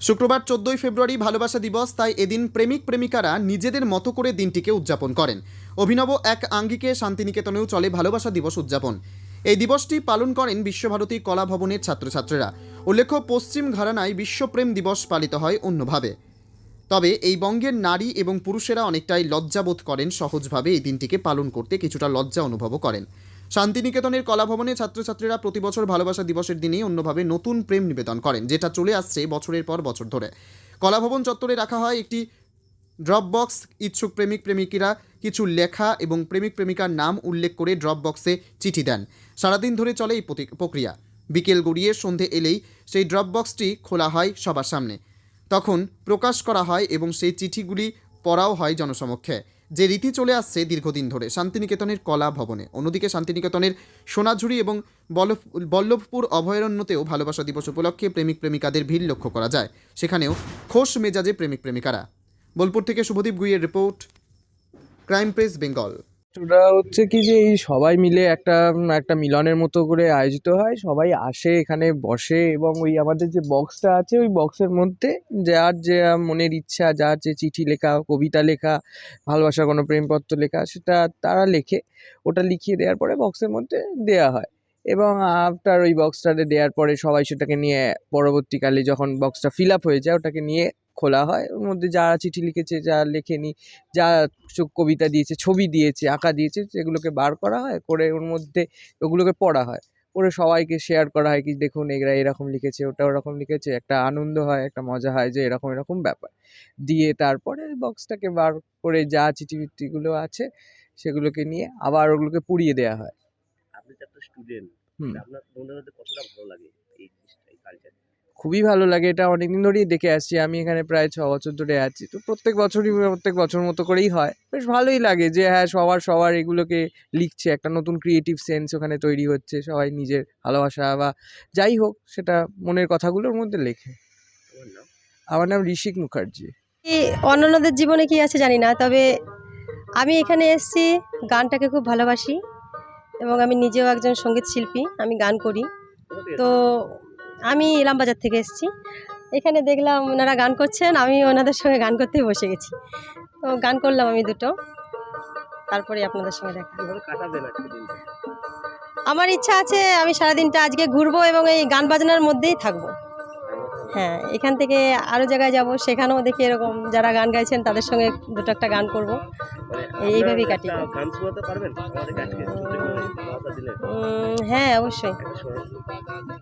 শুক্রবার 14ই ফেব্রুয়ারি ভালোবাসা দিবস, তাই এদিন প্রেমিক প্রেমিকারা নিজেদের মতো করে দিনটিকে উদযাপন করেন। অভিনব এক আঙ্গিকে শান্তিনিকেতনেও চলে ভালোবাসা দিবস উদযাপন। এই দিবসটি পালন করেন বিশ্বভারতী কলা ভবনের ছাত্রছাত্রীরা। উল্লেখ্য, পশ্চিম ঘরানায় বিশ্বপ্রেম দিবস পালিত হয় অন্যভাবে। তবে এই বঙ্গের নারী এবং পুরুষেরা অনেকটাই লজ্জাবোধ করেন, সহজভাবে এই দিনটিকে পালন করতে কিছুটা লজ্জা অনুভবও করেন। শান্তিনিকেতনের কলাভবনে ছাত্রছাত্রীরা প্রতি বছর ভালোবাসা দিবসের দিনেই অন্যভাবে নতুন প্রেম নিবেদন করেন, যেটা চলে আসছে বছরের পর বছর ধরে। কলাভবন চত্বরে রাখা হয় একটি ড্রপ বক্স। ইচ্ছুক প্রেমিক প্রেমিকীরা কিছু লেখা এবং প্রেমিক প্রেমিকার নাম উল্লেখ করে ড্রপ বক্সে চিঠি দেন। সারাদিন ধরে চলে এই প্রক্রিয়া। বিকেল গড়িয়ে সন্ধে এলেই সেই ড্রপ বক্সটি খোলা হয় সবার সামনে। তখন প্রকাশ করা হয় এবং সেই চিঠিগুলি পড়াও হয় জনসমক্ষে, যে রীতি চলে আসছে দীর্ঘদিন ধরে শান্তিনিকেতনের কলা ভবনে। অন্যদিকে শান্তিনিকেতনের সোনাঝুরি এবং বল্লভপুর অভয়ারণ্যতেও ভালোবাসা দিবস উপলক্ষে প্রেমিক প্রেমিকাদের ভিড় লক্ষ্য করা যায়। সেখানেও খোশ মেজাজে প্রেমিক প্রেমিকারা। বোলপুর থেকে শুভদীপ গুইয়ের রিপোর্ট, ক্রাইম প্রেস বেঙ্গল। ওটা হচ্ছে কি যে এই সবাই মিলে একটা একটা মিলনের মতো করে আয়োজিত হয়, সবাই আসে এখানে বসে এবং ওই আমাদের যে বক্সটা আছে ওই বক্সের মধ্যে যার যে মনের ইচ্ছা, যার যে চিঠি লেখা, কবিতা লেখা, ভালোবাসার কোনো প্রেমপত্র লেখা সেটা তারা লেখে। ওটা লিখিয়ে দেওয়ার পরে বক্সের মধ্যে দেয়া হয় এবং আফটার ওই বক্সটাতে দেওয়ার পরে সবাই সেটাকে নিয়ে পরবর্তীকালে যখন বক্সটা ফিল আপ হয়ে যায় ওটাকে নিয়ে খোলা হয়। ওর মধ্যে যারা চিঠি লিখেছে, যা লেখেনি, যা কবিতা দিয়েছে, ছবি দিয়েছে, আঁকা দিয়েছে, সেগুলোকে বার করা হয়, করে ওর মধ্যে ওগুলোকে পড়া হয়, পড়ে সবাইকে শেয়ার করা হয় কি দেখুন এরা এরকম লিখেছে, ওটা ওরকম লিখেছে। একটা আনন্দ হয়, একটা মজা হয় যে এরকম এরকম ব্যাপার। দিয়ে তারপরে বক্সটাকে বার করে যা চিঠি ফিটিগুলো আছে সেগুলোকে নিয়ে আবার ওগুলোকে পুড়িয়ে দেওয়া হয়। আপনি তো একটা স্টুডেন্ট, আপনার বন্ধুদের কতটা ভালো লাগে এই জিনিসটা, এই কালচার? খুবই ভালো লাগে, এটা অনেকদিন ধরেই দেখে আসছি। আমি এখানে প্রায় 6 বছর ধরে আছি, তো প্রত্যেক বছর মতো করেই হয়। বেশ ভালোই লাগে যে হ্যাঁ সবার এগুলোকে লিখছে, একটা নতুন ক্রিয়েটিভ সেন্স ওখানে তৈরি হচ্ছে। সবাই নিজের ভালোবাসা বা যাই হোক সেটা মনের কথাগুলোর মধ্যে লেখে। তোমার নাম? আমার নাম ঋষিক মুখার্জি। অন্যান্যদের জীবনে কি আছে জানি না, তবে আমি এখানে এসেছি, গানটাকে খুব ভালোবাসি এবং আমি নিজেও একজন সঙ্গীত শিল্পী, আমি গান করি। তো আমি ইলামবাজার থেকে এসেছি, এখানে দেখলাম ওনারা গান করছেন, আমি ওনাদের সঙ্গে গান করতেই বসে গেছি। তো গান করলাম আমি দুটো, তারপরে আপনাদের সঙ্গে দেখা। কিভাবে কাটাবেন আজকে দিনটা? আমার ইচ্ছা আছে আমি সারাদিনটা আজকে ঘুরবো এবং এই গান বাজনার মধ্যেই থাকবো। হ্যাঁ, এখান থেকে আরও জায়গায় যাব, সেখানেও দেখি এরকম যারা গান গাইছেন তাদের সঙ্গে দুটো একটা গান করব। মানে এইভাবেই আপনারা কাটি। একটা গান শোনাতে পারবেন আমাদেরকে আজকে 14 ফেব্রুয়ারি ভালোবাসা দিনে? হ্যাঁ, অবশ্যই। একটা শোনান।